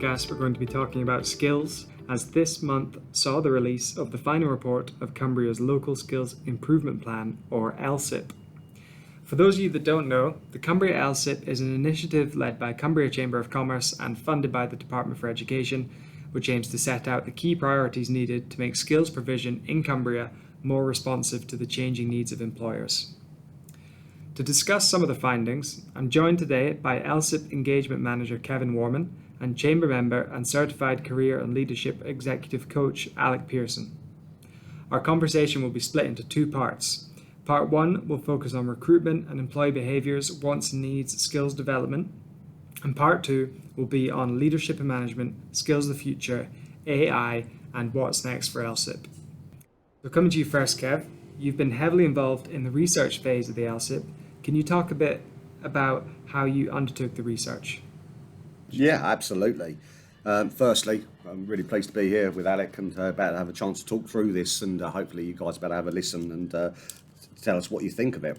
podcast, we're going to be talking about skills, as this month saw the release of the final report of Cumbria's Local Skills Improvement Plan, or LSIP. For those of you that don't know, the Cumbria LSIP is an initiative led by Cumbria Chamber of Commerce and funded by the Department for Education, which aims to set out the key priorities needed to make skills provision in Cumbria more responsive to the changing needs of employers. To discuss some of the findings, I'm joined today by LSIP Engagement Manager Kevin Warman and Chamber Member and Certified Career and Leadership Executive Coach Alec Pearson. Our conversation will be split into two parts. Part 1 will focus on recruitment and employee behaviours, wants and needs, skills development. And Part 2 will be on leadership and management, skills of the future, AI, and what's next for LSIP. So coming to you first, Kev, you've been heavily involved in the research phase of the LSIP. Can you talk a bit about how you undertook the research? Yeah, absolutely. Firstly, I'm really pleased to be here with Alec and about to have a chance to talk through this, and hopefully you guys better have a listen and tell us what you think of it.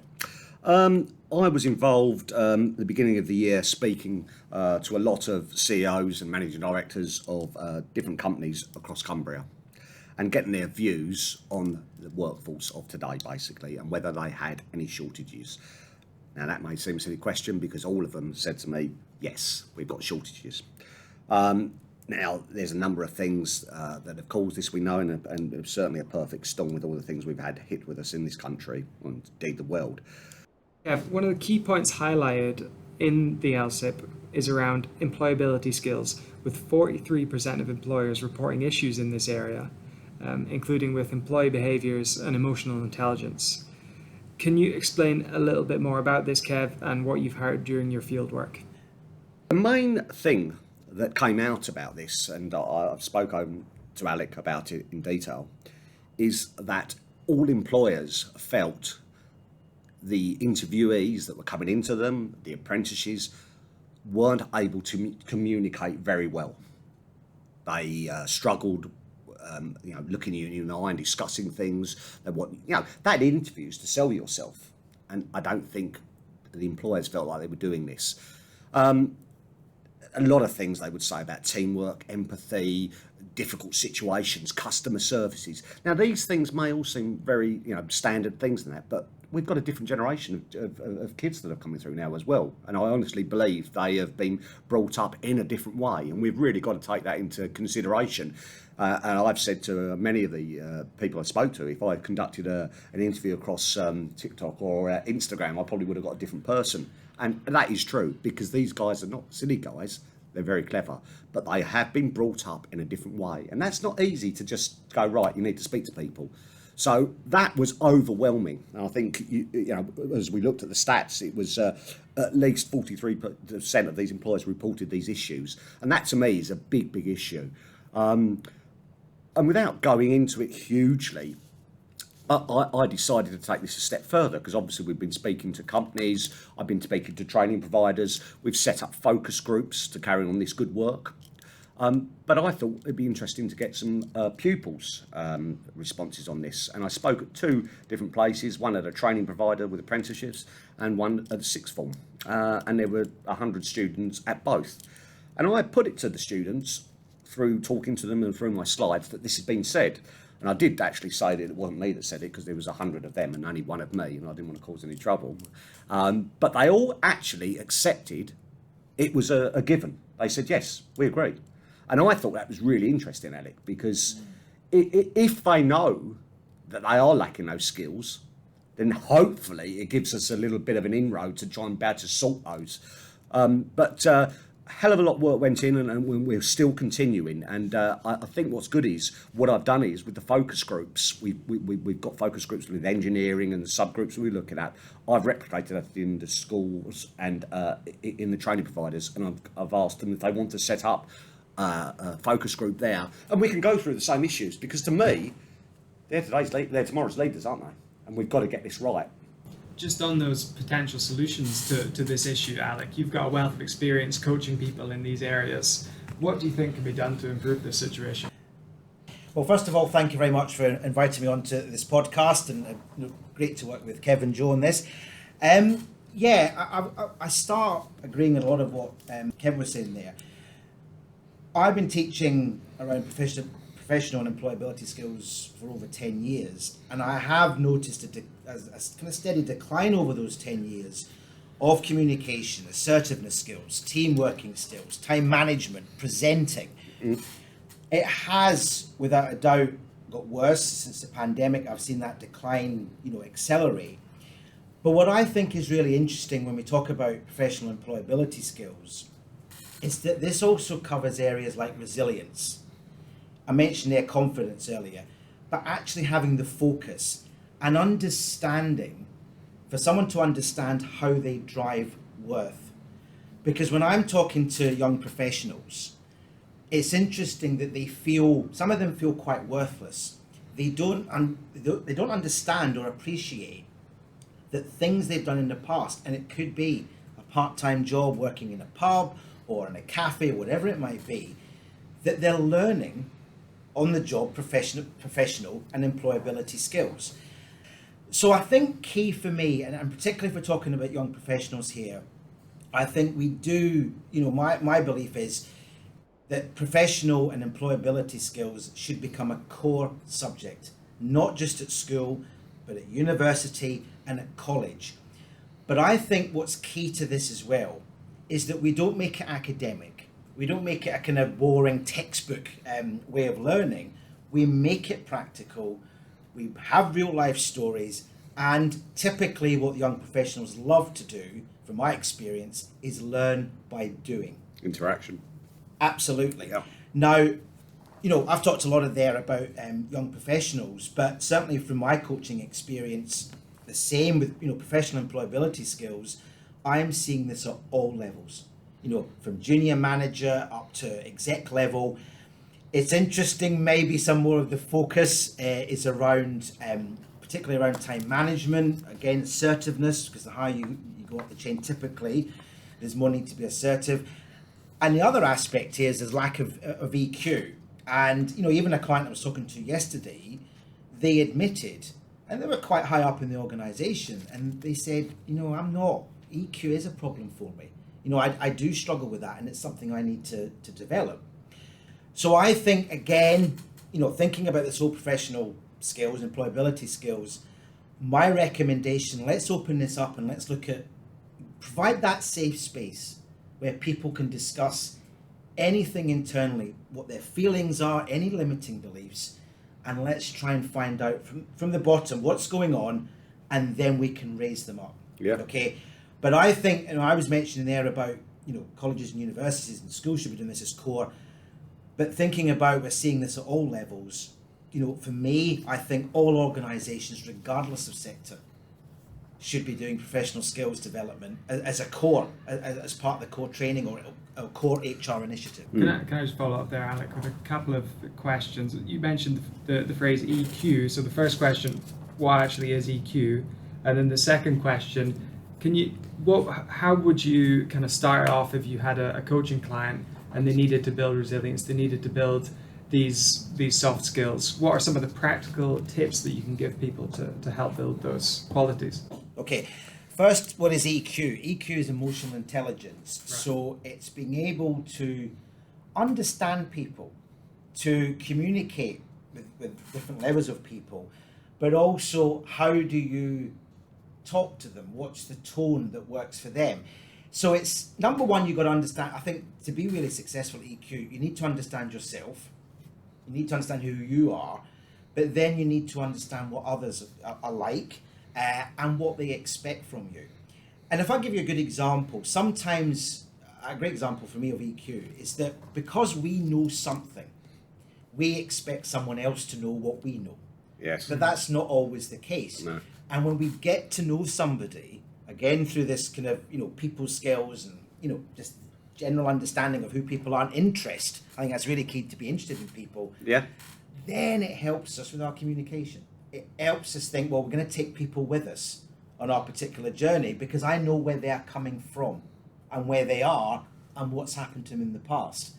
I was involved at the beginning of the year speaking to a lot of CEOs and managing directors of different companies across Cumbria and getting their views on the workforce of today, basically, and whether they had any shortages. Now, that may seem a silly question because all of them said to me, yes, we've got shortages. Now, there's a number of things that have caused this, we know, and it's certainly a perfect storm with all the things we've had hit with us in this country and indeed the world. Yeah, one of the key points highlighted in the LSIP is around employability skills, with 43% of employers reporting issues in this area, including with employee behaviours and emotional intelligence. Can you explain a little bit more about this, Kev, and what you've heard during your fieldwork? The main thing that came out about this, and I've spoken to Alec about it in detail, is that all employers felt the interviewees that were coming into them, the apprentices, weren't able to communicate very well. They struggled looking you in the eye and discussing things. They had interviews to sell yourself, and I don't think the employers felt like they were doing this. A lot of things they would say about teamwork, empathy, difficult situations, customer services. Now, these things may all seem very, standard things in that, but we've got a different generation of kids that are coming through now as well. And I honestly believe they have been brought up in a different way. And we've really got to take that into consideration. And I've said to many of the people I spoke to, if I conducted an interview across TikTok or Instagram, I probably would have got a different person. And that is true, because these guys are not silly guys. They're very clever, but they have been brought up in a different way. And that's not easy to just go, right, you need to speak to people. So that was overwhelming. And I think, as we looked at the stats, it was at least 43% of these employers reported these issues. And that, to me, is a big, big issue. And without going into it hugely, I decided to take this a step further, because obviously we've been speaking to companies, I've been speaking to training providers, we've set up focus groups to carry on this good work. But I thought it'd be interesting to get some pupils' responses on this. And I spoke at two different places, one at a training provider with apprenticeships and one at a sixth form. And there were 100 students at both. And I put it to the students through talking to them and through my slides that this had been said. And I did actually say that it wasn't me that said it, because there was 100 of them and only one of me, and I didn't want to cause any trouble. But they all actually accepted it was a given. They said, yes, we agree. And I thought that was really interesting, Alec, because if they know that they are lacking those skills, then hopefully it gives us a little bit of an inroad to try and be able to sort those. But hell of a lot of work went in, and we're still continuing. And I think what's good is what I've done is with the focus groups, we've got focus groups with engineering and the subgroups we're looking at. I've replicated that in the schools and in the training providers, and I've asked them if they want to set up a focus group there, and we can go through the same issues, because to me, they're tomorrow's leaders, aren't they? And we've got to get this right. Just on those potential solutions to this issue, Alec, you've got a wealth of experience coaching people in these areas. What do you think can be done to improve this situation? Well, first of all, thank you very much for inviting me onto this podcast, and great to work with Kev and Joe on this. I start agreeing with a lot of what Kev was saying there. I've been teaching around professional and employability skills for over 10 years, and I have noticed a kind of steady decline over those 10 years of communication, assertiveness skills, team working skills, time management, presenting. It has, without a doubt, got worse since the pandemic. I've seen that decline, accelerate. But what I think is really interesting when we talk about professional employability skills is that this also covers areas like resilience. I mentioned their confidence earlier, but actually having the focus and understanding, for someone to understand how they drive worth. Because when I'm talking to young professionals, it's interesting that some of them feel quite worthless. They don't understand or appreciate that things they've done in the past, and it could be a part-time job working in a pub or in a cafe, whatever it might be, that they're learning on the job professional and employability skills. So I think key for me, and particularly if we're talking about young professionals here, I think we do, my belief is that professional and employability skills should become a core subject, not just at school, but at university and at college. But I think what's key to this as well is that we don't make it academic. We don't make it a kind of boring textbook way of learning. We make it practical. We have real life stories, and typically what young professionals love to do, from my experience, is learn by doing. Interaction. Absolutely. Yeah. Now, I've talked a lot there about young professionals, but certainly from my coaching experience, the same with professional employability skills, I'm seeing this at all levels. From junior manager up to exec level. It's interesting, maybe some more of the focus is around, particularly around time management, again, assertiveness, because the higher you go up the chain, typically, there's more need to be assertive. And the other aspect here is there's lack of EQ. And, even a client I was talking to yesterday, they admitted, and they were quite high up in the organization, and they said, I'm not, EQ is a problem for me. I do struggle with that, and it's something I need to develop. So I think, again, thinking about this whole professional skills, employability skills, my recommendation, let's open this up and let's provide that safe space where people can discuss anything internally, what their feelings are, any limiting beliefs, and let's try and find out from the bottom what's going on, and then we can raise them up. Yeah. Okay. But I think, I was mentioning there about, colleges and universities and schools should be doing this as core, but thinking about, we're seeing this at all levels, for me, I think all organizations, regardless of sector, should be doing professional skills development as a core, as part of the core training or a core HR initiative. Can I just follow up there, Alec, with a couple of questions? You mentioned the phrase EQ. So the first question, what actually is EQ? And then the second question, how would you kind of start off if you had a coaching client and they needed to build resilience, they needed to build these soft skills? What are some of the practical tips that you can give people to help build those qualities? Okay, first, what is EQ? EQ is emotional intelligence. Right. So it's being able to understand people, to communicate with different levels of people, but also how do you talk to them? What's the tone that works for them? So it's, number one, you've got to understand, I think to be really successful at EQ, you need to understand yourself, you need to understand who you are, but then you need to understand what others are like and what they expect from you. And if I give you a good example, sometimes, a great example for me of EQ is that because we know something, we expect someone else to know what we know. Yes. But that's not always the case. No. And when we get to know somebody, again, through this kind of, people skills and, just general understanding of who people are and interest, I think that's really key, to be interested in people. Yeah. Then it helps us with our communication. It helps us think, well, we're going to take people with us on our particular journey because I know where they're coming from and where they are and what's happened to them in the past.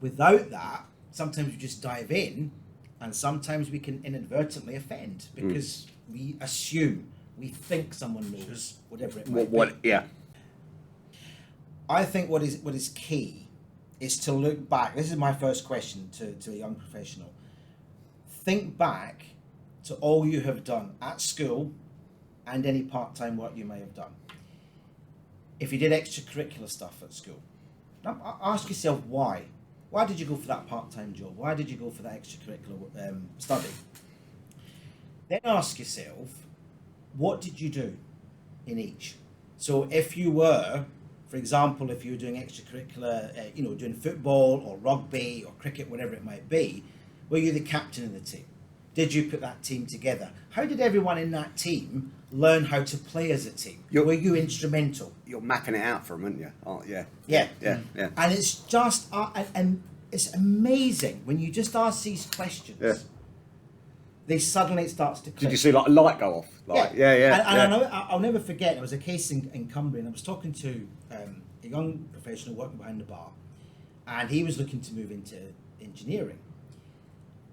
Without that, sometimes we just dive in, and sometimes we can inadvertently offend because we assume, we think someone knows whatever it might be. Yeah. I think what is key is to look back. This is my first question to a young professional. Think back to all you have done at school and any part-time work you may have done. If you did extracurricular stuff at school, now ask yourself why. Why did you go for that part-time job? Why did you go for that extracurricular study? Then ask yourself, what did you do in each? So if you were, for example, if you were doing extracurricular, doing football or rugby or cricket, whatever it might be, were you the captain of the team? Did you put that team together? How did everyone in that team learn how to play as a team? Were you instrumental? You're mapping it out for them, aren't you? Oh, yeah. Yeah. And it's just, and it's amazing when you just ask these questions. Yeah. They suddenly it starts to click. Did you see like a light go off? Like, yeah. And I'll never forget, there was a case in Cumbria, and I was talking to a young professional working behind the bar, and he was looking to move into engineering.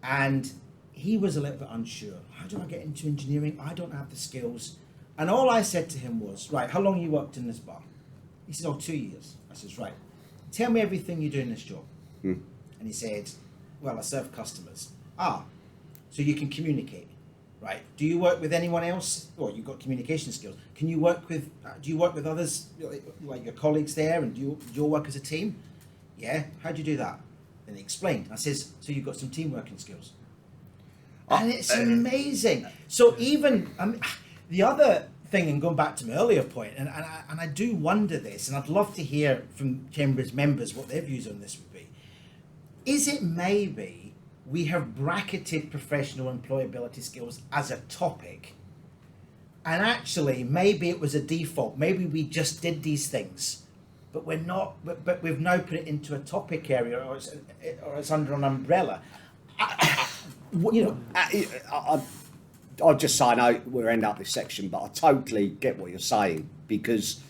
And he was a little bit unsure. How do I get into engineering? I don't have the skills. And all I said to him was, right, how long you worked in this bar? He said, 2 years. I said, right, tell me everything you do in this job. And he said, well, I serve customers. So you can communicate, right? Do you work with anyone else? Or you've got communication skills. Can you work with, do you work with others, like your colleagues there, and do you work as a team? Yeah, how do you do that? And he explained. I says, so you've got some team working skills. And it's amazing. So even, the other thing, and going back to my earlier point, and I do wonder this, and I'd love to hear from Chamber's members what their views on this would be. Is it maybe we have bracketed professional employability skills as a topic, and actually maybe it was a default, maybe we just did these things, but we're not, but we've now put it into a topic area, or it's under an umbrella. I'll just say, I know we'll end up this section, but I totally get what you're saying, because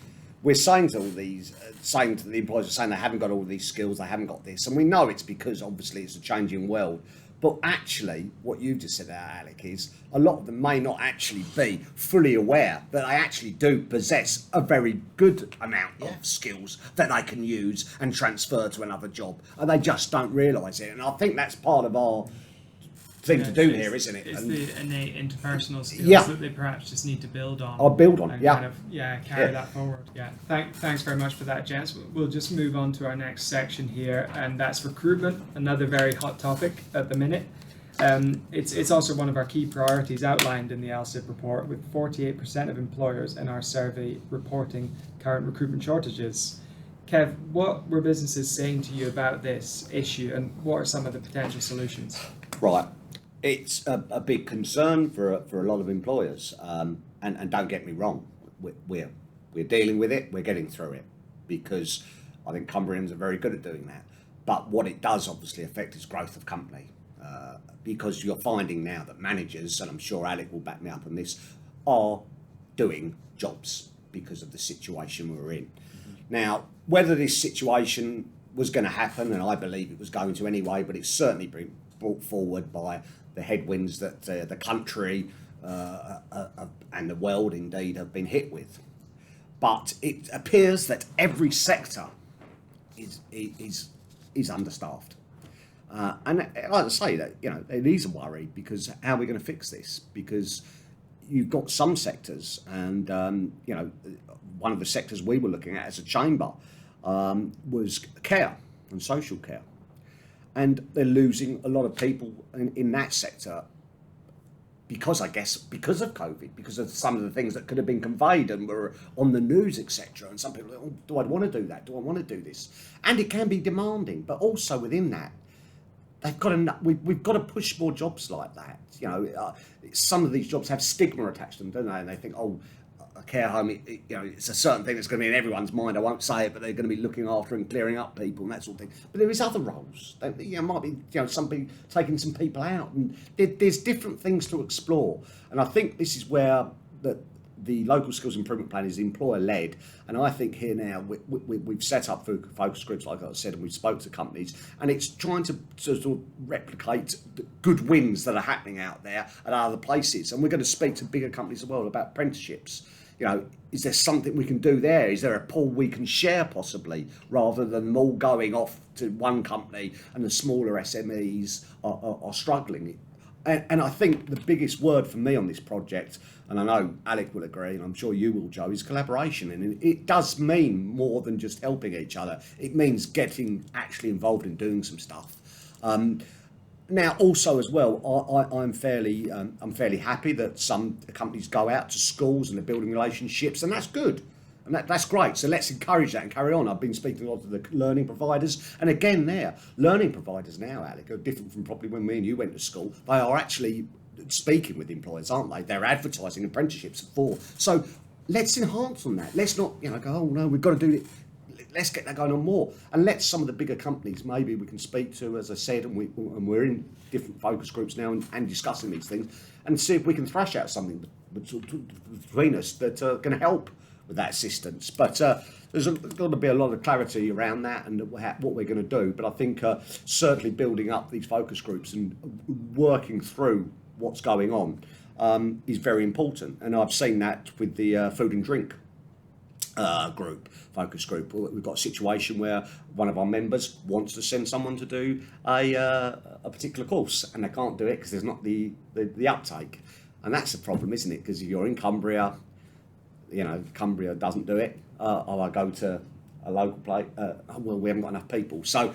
we're saying to all these, saying to the employers, saying they haven't got all these skills, they haven't got this, and we know it's because obviously it's a changing world. But actually, what you've just said there, Alec, is a lot of them may not actually be fully aware that they actually do possess a very good amount of skills that they can use and transfer to another job, and they just don't realise it. And I think that's part of our thing to do here, isn't it? It's and the innate interpersonal skills that they perhaps just need to build on. I'll build on, and kind of, carry that forward. Yeah, thanks very much for that, gents. We'll just move on to our next section here, and that's recruitment, another very hot topic at the minute. It's also one of our key priorities outlined in the LSIP report, with 48% of employers in our survey reporting current recruitment shortages. Kev, what were businesses saying to you about this issue, and what are some of the potential solutions? Right. It's a big concern for a lot of employers, and don't get me wrong, we're dealing with it, we're getting through it, because I think Cumbrians are very good at doing that. But what it does obviously affect is growth of company, because you're finding now that managers, and I'm sure Alec will back me up on this, are doing jobs because of the situation we're in. Now, whether this situation was going to happen, and I believe it was going to anyway, but it's certainly been brought forward by the headwinds that the country and the world indeed have been hit with. But it appears that every sector is understaffed. And like I say, that it is a worry, because how are we going to fix this? Because you've got some sectors, and one of the sectors we were looking at as a chamber was care and social care. And they're losing a lot of people in that sector because of COVID, because of some of the things that could have been conveyed and were on the news, etc. And some people are like, oh, do I want to do that? Do I want to do this? And it can be demanding, but also within that, we've got to push more jobs like that. Some of these jobs have stigma attached to them, don't they? And they think, oh, a care home, it's a certain thing that's going to be in everyone's mind. I won't say it, but they're going to be looking after and clearing up people and that sort of thing. But there is other roles. Might be, somebody taking some people out, and there's different things to explore. And I think this is where the local skills improvement plan is employer-led. And I think here now we've set up focus groups, like I said, and we've spoke to companies, and it's trying to sort of replicate the good wins that are happening out there at other places. And we're going to speak to bigger companies as well about apprenticeships. is there something we can do there? Is there a pool we can share possibly, rather than them all going off to one company and the smaller SMEs are struggling? And I think the biggest word for me on this project, and I know Alec will agree, and I'm sure you will, Joe, is collaboration. And it does mean more than just helping each other. It means getting actually involved in doing some stuff. Now, also as well, I'm fairly happy that some companies go out to schools and they're building relationships, and that's good. And that's great. So let's encourage that and carry on. I've been speaking a lot to the learning providers. And again, learning providers now, Alec, are different from probably when me and you went to school. They are actually speaking with employers, aren't they? They're advertising apprenticeships for. So let's enhance on that. Let's not, go, oh no, we've got to do it. Let's get that going on more. And let some of the bigger companies, maybe we can speak to, as I said, and we're in different focus groups now and discussing these things, and see if we can thrash out something between us that's going to help with that assistance. But there's got to be a lot of clarity around that and what we're going to do. But I think certainly building up these focus groups and working through what's going on is very important. And I've seen that with the food and drink focus group. We've got a situation where one of our members wants to send someone to do a particular course, and they can't do it because there's not the uptake. And that's a problem, isn't it? Because if you're in Cumbria, Cumbria doesn't do it, or I go to a local place, well, we haven't got enough people. So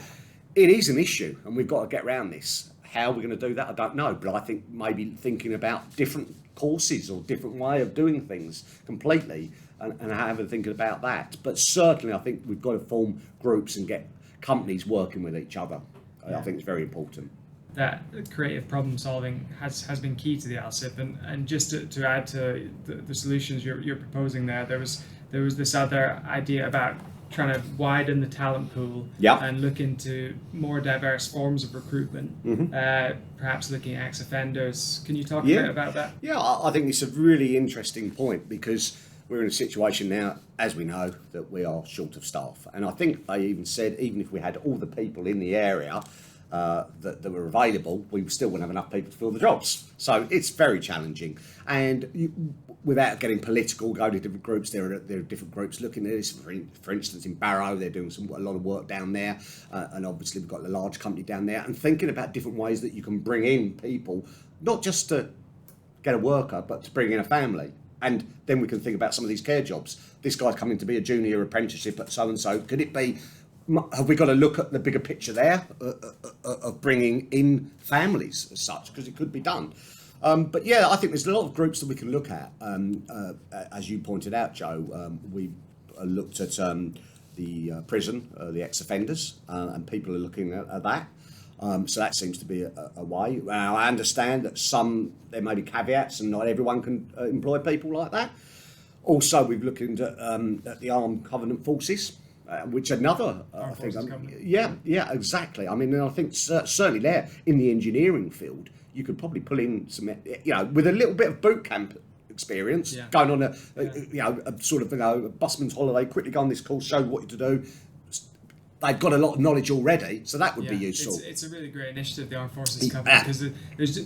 it is an issue, and we've got to get around this. How we're going to do that, I don't know, but I think maybe thinking about different courses or different way of doing things completely, and having thinking about that. But certainly I think we've got to form groups and get companies working with each other. I think it's very important. That creative problem solving has been key to the LSIP, and just to add to the solutions you're proposing there was this other idea about trying to widen the talent pool and look into more diverse forms of recruitment, perhaps looking at ex-offenders. Can you talk a bit about that? Yeah, I think it's a really interesting point, because we're in a situation now, as we know, that we are short of staff. And I think they even said, even if we had all the people in the area that were available, we still wouldn't have enough people to fill the jobs. So it's very challenging. And without getting political, go to different groups, there are different groups looking at this. For instance, in Barrow, they're doing a lot of work down there. And obviously we've got a large company down there, and thinking about different ways that you can bring in people, not just to get a worker, but to bring in a family. And then we can think about some of these care jobs. This guy's coming to be a junior apprenticeship at so-and-so. Could it be, have we got to look at the bigger picture there of bringing in families as such? Because it could be done. But yeah, I think there's a lot of groups that we can look at. As you pointed out, Joe, we looked at the prison, the ex-offenders, and people are looking at that. So that seems to be a way. Now, I understand that there may be caveats, and not everyone can employ people like that. Also, we've looked at the Armed Covenant Forces, which another thing. Yeah, exactly. I mean, I think certainly there in the engineering field, you could probably pull in some, with a little bit of boot camp experience, going on a sort of a busman's holiday, quickly go on this course, show what to do. They've got a lot of knowledge already, so that would be useful. It's a really great initiative, the Armed Forces Company, because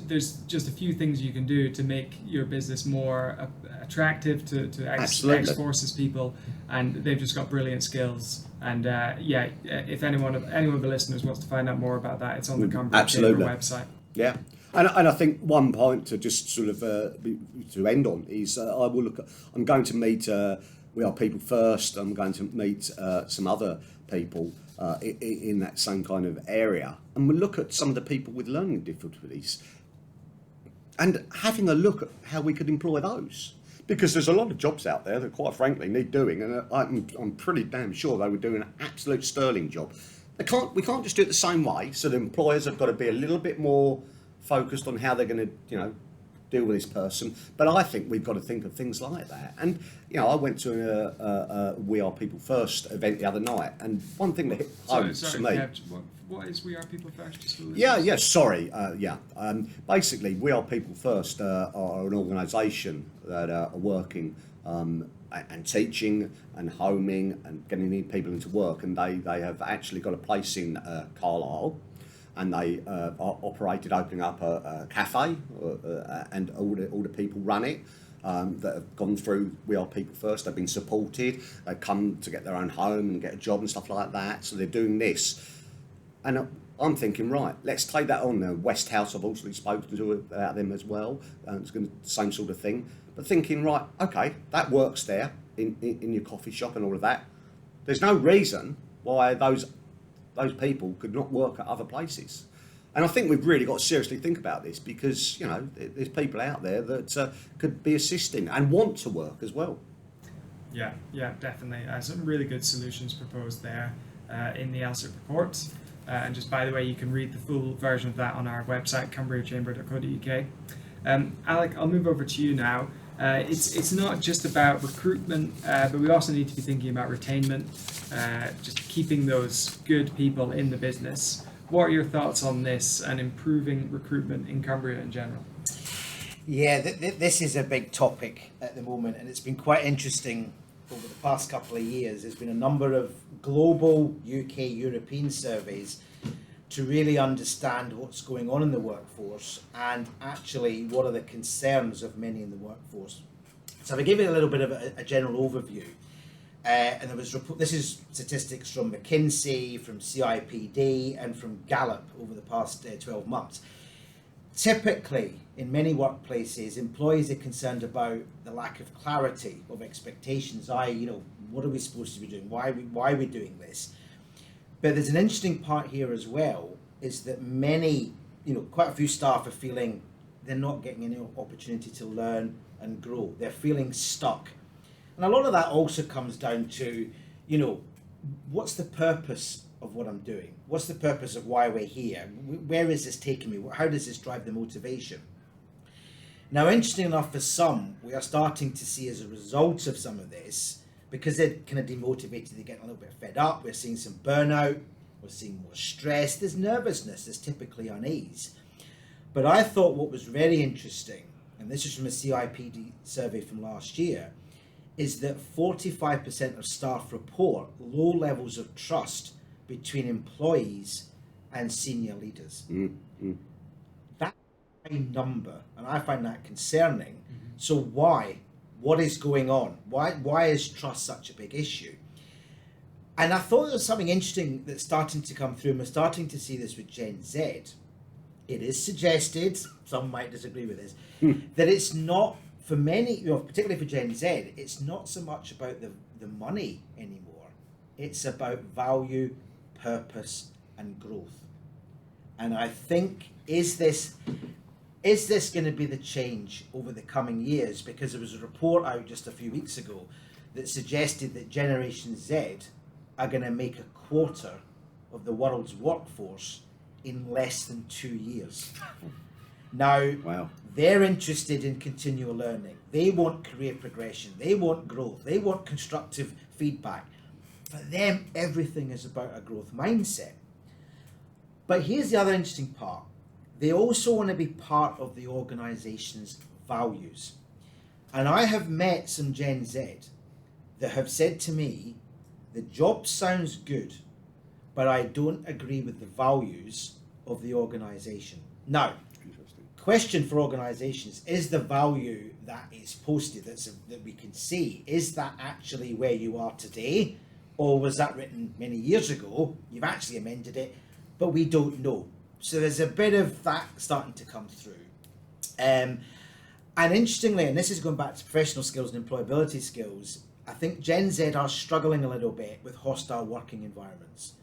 there's just a few things you can do to make your business more attractive to ex-forces people, and they've just got brilliant skills. And if anyone of the listeners wants to find out more about that, it's on the Cumbria website. Yeah. And I think one point to just sort of to end on is I'm going to meet We Are People First. I'm going to meet some other people in that same kind of area, and we'll look at some of the people with learning difficulties and having a look at how we could employ those, because there's a lot of jobs out there that quite frankly need doing, and I'm pretty damn sure they were doing an absolute sterling job. We can't just do it the same way, so the employers have got to be a little bit more focused on how they're going to deal with this person. But I think we've got to think of things like that. And I went to a We Are People First event the other night, and one thing that hit home to me. What is We Are People First? Basically, We Are People First are an organisation that are working and teaching and homing and getting people into work, and they have actually got a place in Carlisle. And they operated opening up a cafe, and all the people run it. that have gone through We Are People First. They've been supported. They've come to get their own home and get a job and stuff like that. So they're doing this. And I'm thinking, right, let's take that on. The West House, I've also spoken to about them as well. It's going to same sort of thing. But thinking, right, okay, that works there in your coffee shop and all of that. There's no reason why those people could not work at other places. And I think we've really got to seriously think about this because, you know, there's people out there that could be assisting and want to work as well. Yeah, definitely. Some really good solutions proposed there in the LSIP report. And just by the way, you can read the full version of that on our website, cumbriachamber.co.uk. Alec, I'll move over to you now. It's not just about recruitment, but we also need to be thinking about retainment, just keeping those good people in the business. What are your thoughts on this and improving recruitment in Cumbria in general? Yeah, this is a big topic at the moment, and it's been quite interesting over the past couple of years. There's been a number of global UK, European surveys to really understand what's going on in the workforce and actually what are the concerns of many in the workforce. So I'll give you a little bit of a general overview. And there was this is statistics from McKinsey, from CIPD, and from Gallup over the past 12 months. Typically, in many workplaces, employees are concerned about the lack of clarity of expectations. What are we supposed to be doing? Why are we doing this? But there's an interesting part here as well, is that many, quite a few staff are feeling they're not getting any opportunity to learn and grow. They're feeling stuck. And a lot of that also comes down to, what's the purpose of what I'm doing? What's the purpose of why we're here? Where is this taking me? How does this drive the motivation? Now, interesting enough, for some, we are starting to see as a result of some of this, because they're kind of demotivated, they're getting a little bit fed up, we're seeing some burnout, we're seeing more stress, there's nervousness, there's typically unease. But I thought what was very interesting, and this is from a CIPD survey from last year, is that 45% of staff report low levels of trust between employees and senior leaders. Mm-hmm. That's a high number, and I find that concerning. Mm-hmm. So why? What is going on? Why is trust such a big issue? And I thought there was something interesting that's starting to come through, and we're starting to see this with Gen Z. It is suggested, some might disagree with this, that it's not, for many, particularly for Gen Z, it's not so much about the money anymore. It's about value, purpose, and growth. And I think, is this going to be the change over the coming years? Because there was a report out just a few weeks ago that suggested that Generation Z are going to make a quarter of the world's workforce in less than 2 years. Now, wow. They're interested in continual learning. They want career progression. They want growth. They want constructive feedback. For them, everything is about a growth mindset. But here's the other interesting part. They also want to be part of the organization's values. And I have met some Gen Z that have said to me, the job sounds good, but I don't agree with the values of the organization. Now, question for organizations, is the value that is posted that we can see, is that actually where you are today? Or was that written many years ago? You've actually amended it, but we don't know. So there's a bit of that starting to come through. And interestingly, and this is going back to professional skills and employability skills, I think Gen Z are struggling a little bit with hostile working environments.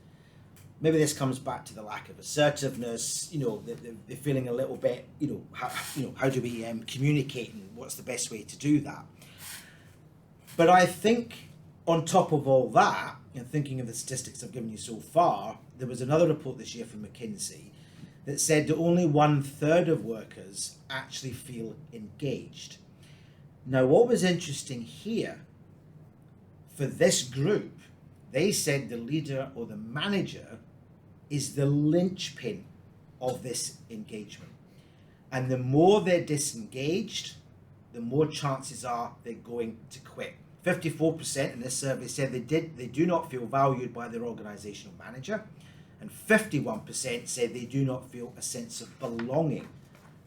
Maybe this comes back to the lack of assertiveness. They're feeling a little bit. How do we communicate, and what's the best way to do that? But I think on top of all that, and thinking of the statistics I've given you so far, there was another report this year from McKinsey that said that only 1/3 of workers actually feel engaged. Now, what was interesting here, for this group, they said the leader or the manager is the linchpin of this engagement. And the more they're disengaged, the more chances are they're going to quit. 54% in this survey said they do not feel valued by their organizational manager, and 51% said they do not feel a sense of belonging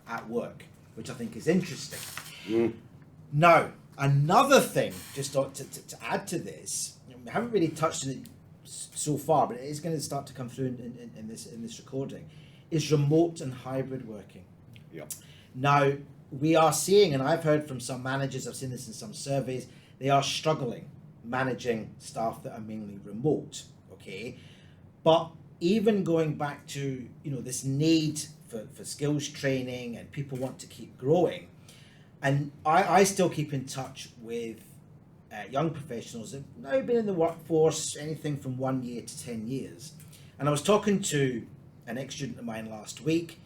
at work, which I think is interesting. Now, another thing, just to add to this, we haven't really touched on it so far, but it is going to start to come through in this recording, is remote and hybrid working. Yeah. Now, we are seeing, and I've heard from some managers, I've seen this in some surveys, they are struggling managing staff that are mainly remote, okay? But even going back to, this need for skills training, and people want to keep growing, and I still keep in touch with young professionals that have now been in the workforce anything from 1 year to 10 years. And I was talking to an ex-student of mine last week.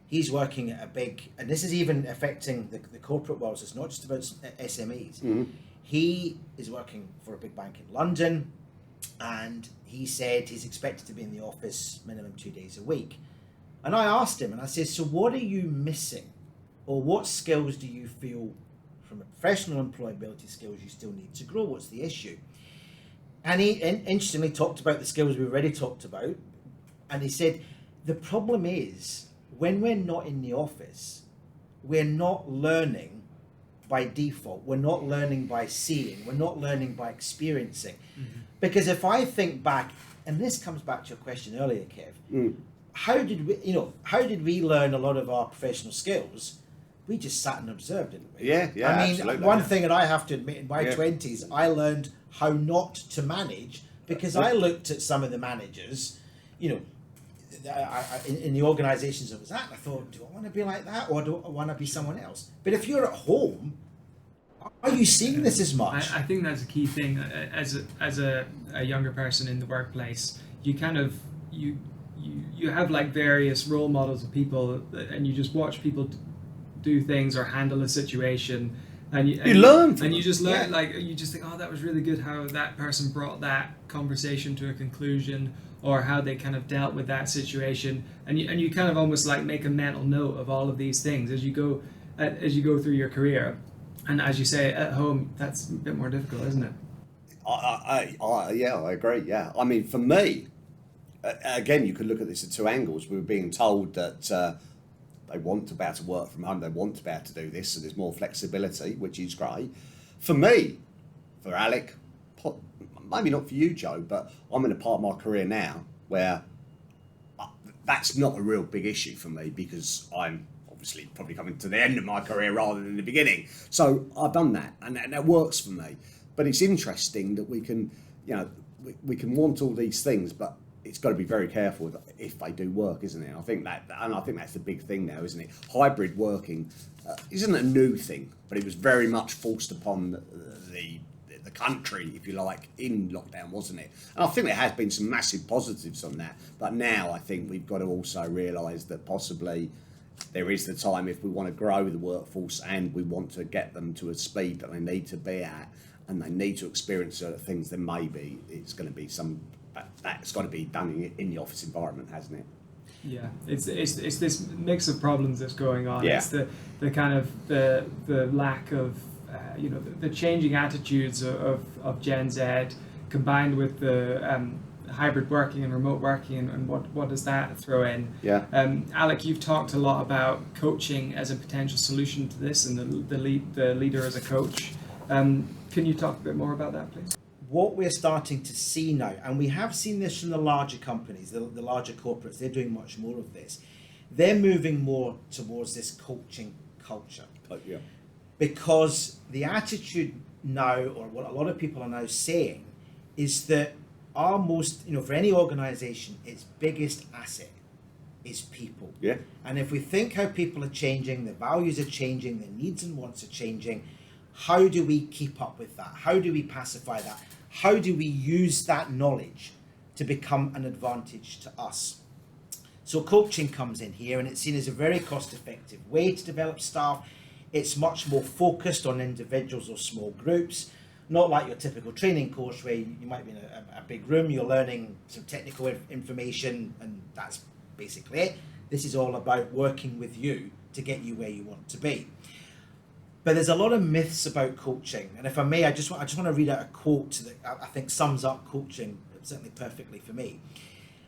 He's working at a big, and this is even affecting the corporate world, so it's not just about SMEs. Mm-hmm. He is working for a big bank in London, and he said he's expected to be in the office minimum 2 days a week. And I asked him, and I said, so what are you missing? Or what skills do you feel from a professional employability skills you still need to grow? What's the issue? And he interestingly talked about the skills we already talked about. And he said, the problem is when we're not in the office, we're not learning by default. We're not learning by seeing. We're not learning by experiencing. Mm-hmm. Because if I think back, and this comes back to your question earlier, Kev, how did we learn a lot of our professional skills? We just sat and observed, didn't we? Yeah, I mean, absolutely, one thing that I have to admit, in my 20s, I learned how not to manage, because I looked at some of the managers, in the organisations I was at, and I thought, do I want to be like that, or do I want to be someone else? But if you're at home, are you seeing this as much? I think that's a key thing. As a younger person in the workplace, you kind of you have like various role models of people, and you just watch people do things or handle a situation, and you learn from and you just learn, Yeah. like you just think, oh, that was really good how that person brought that conversation to a conclusion, or how they kind of dealt with that situation, and you kind of almost like make a mental note of all of these things as you go through your career. And as you say, at home, that's a bit more difficult, isn't it? I agree. Yeah, I mean, for me, again, you could look at this at two angles. We were being told that they want to be able to work from home, they want to be able to do this, so there's more flexibility, which is great. For me, for Alec, maybe not for you, Joe, but I'm in a part of my career now where that's not a real big issue for me, because I'm obviously probably coming to the end of my career rather than the beginning. So I've done that, and that works for me. But it's interesting that we can, we can want all these things, but it's got to be very careful if they do work, isn't it? I think that's the big thing now, isn't it? Hybrid working isn't a new thing, but it was very much forced upon the country, if you like, in lockdown, wasn't it? And I think there has been some massive positives on that. But now I think we've got to also realise that possibly there is the time, if we want to grow the workforce and we want to get them to a speed that they need to be at, and they need to experience certain things, then maybe it's going to be that's got to be done in the office environment, hasn't it? Yeah, it's this mix of problems that's going on. Yeah. It's the kind of the lack of the changing attitudes of Gen Z, combined with the hybrid working and remote working, and what does that throw in? Yeah. Alec, you've talked a lot about coaching as a potential solution to this, and the leader as a coach. Can you talk a bit more about that, please? What we're starting to see now, and we have seen this from the larger companies, the larger corporates, they're doing much more of this. They're moving more towards this coaching culture. Yeah. Because the attitude now, or what a lot of people are now saying, is that our most, for any organization, its biggest asset is people. Yeah. And if we think how people are changing, their values are changing, their needs and wants are changing, how do we keep up with that? How do we pacify that? How do we use that knowledge to become an advantage to us? So coaching comes in here, and it's seen as a very cost-effective way to develop staff. It's much more focused on individuals or small groups, not like your typical training course where you might be in a big room, you're learning some technical information, and that's basically it. This is all about working with you to get you where you want to be. But there's a lot of myths about coaching, and if I may, I just want to read out a quote that I think sums up coaching certainly perfectly for me.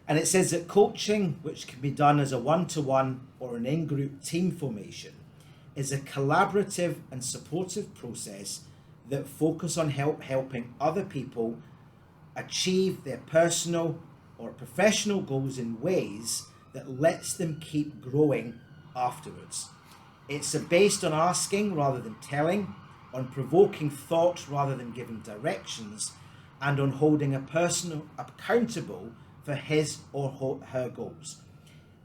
And it says that coaching, which can be done as a one-to-one or an in-group team formation, is a collaborative and supportive process that focus on helping other people achieve their personal or professional goals in ways that lets them keep growing afterwards. It's based on asking rather than telling, on provoking thought rather than giving directions, and on holding a person accountable for his or her goals.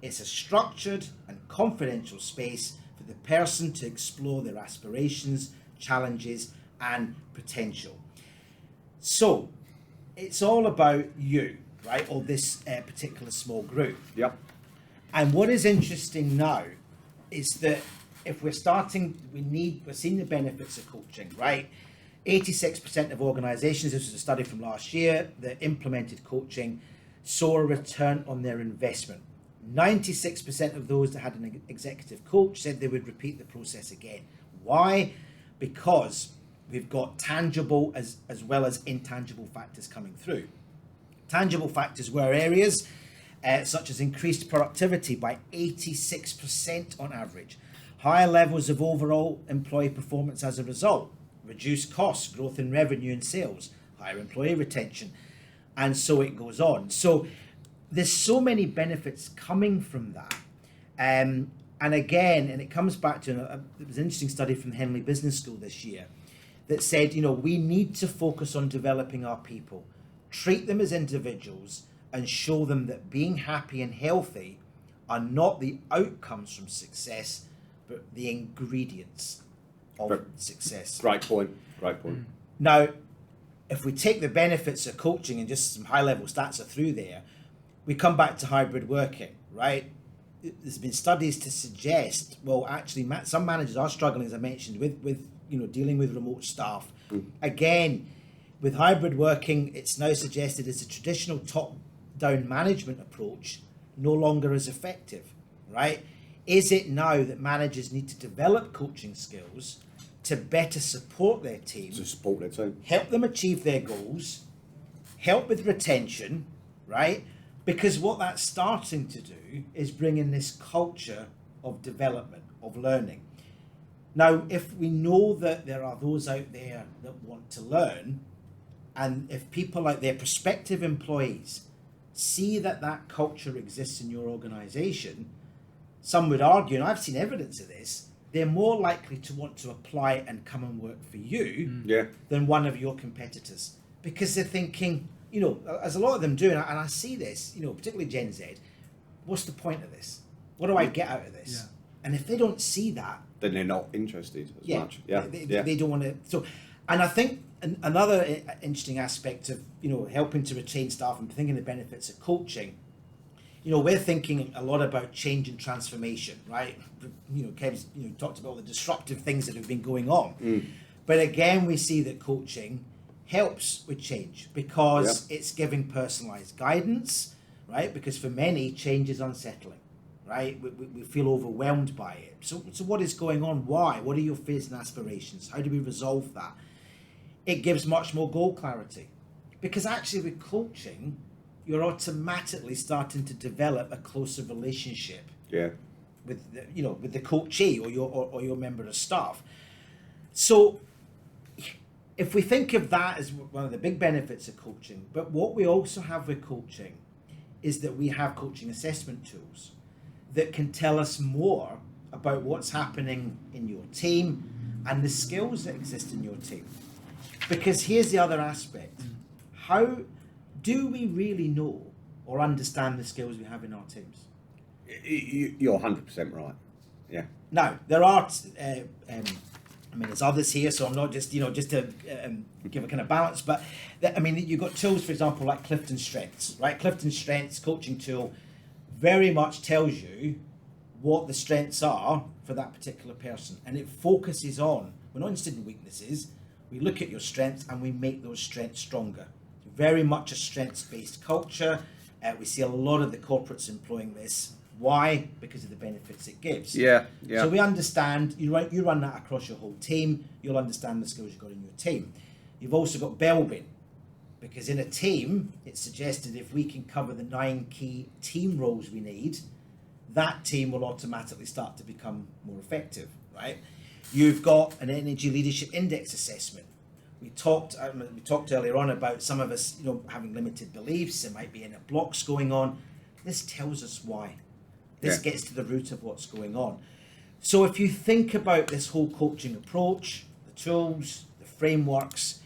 It's a structured and confidential space for the person to explore their aspirations, challenges, and potential. So, it's all about you, right? Or this particular small group. Yep. And what is interesting now is that if we're seeing the benefits of coaching, right? 86% of organizations, this was a study from last year, that implemented coaching saw a return on their investment. 96% of those that had an executive coach said they would repeat the process again. Why? Because we've got tangible as well as intangible factors coming through. Tangible factors were areas such as increased productivity by 86% on average, higher levels of overall employee performance as a result, reduced costs, growth in revenue and sales, higher employee retention, and so it goes on. So there's so many benefits coming from that. And again, and it comes back to, it was an interesting study from the Henley Business School this year that said, we need to focus on developing our people, treat them as individuals, and show them that being happy and healthy are not the outcomes from success, but the ingredients of success. Great point. Now, if we take the benefits of coaching and just some high-level stats are through there, we come back to hybrid working, right? There's been studies to suggest, well, actually, some managers are struggling, as I mentioned, with dealing with remote staff. Again, with hybrid working, it's now suggested as a traditional top-down management approach no longer as effective, right? Is it now that managers need to develop coaching skills to better support their team, help them achieve their goals, help with retention, right? Because what that's starting to do is bring in this culture of development, of learning. Now, if we know that there are those out there that want to learn, and if people like their prospective employees see that culture exists in your organization, some would argue, and I've seen evidence of this, they're more likely to want to apply and come and work for you than one of your competitors. Because they're thinking, as a lot of them do, and I see this, particularly Gen Z, what's the point of this? What do I get out of this? Yeah. And if they don't see that, then they're not interested as much. They don't want to. So, and I think another interesting aspect of helping to retain staff and thinking the benefits of coaching. We're thinking a lot about change and transformation, right? Kev's talked about all the disruptive things that have been going on. But again, we see that coaching helps with change because it's giving personalized guidance, right? Because for many, change is unsettling, right? We feel overwhelmed by it. So what is going on? Why? What are your fears and aspirations? How do we resolve that? It gives much more goal clarity. Because actually with coaching, you're automatically starting to develop a closer relationship with the coachee or your member of staff. So if we think of that as one of the big benefits of coaching, but what we also have with coaching is that we have coaching assessment tools that can tell us more about what's happening in your team and the skills that exist in your team. Because here's the other aspect. How do we really know or understand the skills we have in our teams? You're 100% right. Yeah. Now, there are, there's others here, so I'm not just, just to give a kind of balance, but you've got tools, for example, like Clifton Strengths, right? Clifton Strengths coaching tool very much tells you what the strengths are for that particular person. And it focuses on, we're not interested in weaknesses, we look at your strengths and we make those strengths stronger. Very much a strengths-based culture. We see a lot of the corporates employing this. Why? Because of the benefits it gives. Yeah. So we understand, you run that across your whole team, you'll understand the skills you've got in your team. You've also got Belbin, because in a team, it's suggested if we can cover the 9 key team roles we need, that team will automatically start to become more effective, right? You've got an energy leadership index assessment. We talked earlier on about some of us, having limited beliefs. There might be inner blocks going on. This tells us why. This gets to the root of what's going on. So if you think about this whole coaching approach, the tools, the frameworks,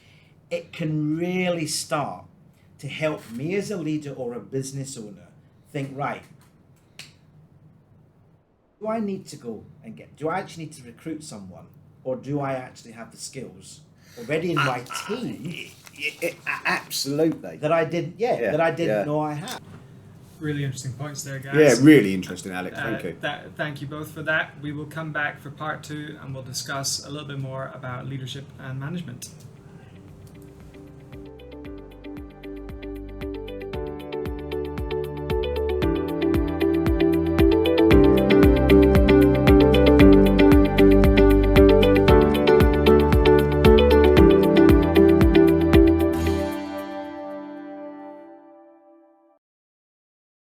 it can really start to help me as a leader or a business owner think, right, do I need to go and do I actually need to recruit someone, or do I actually have the skills already in my team? Absolutely. That I didn't know I had. Really interesting points there, guys. Yeah, really interesting, Alec. Thank you. Thank you both for that. We will come back for part 2 and we'll discuss a little bit more about leadership and management.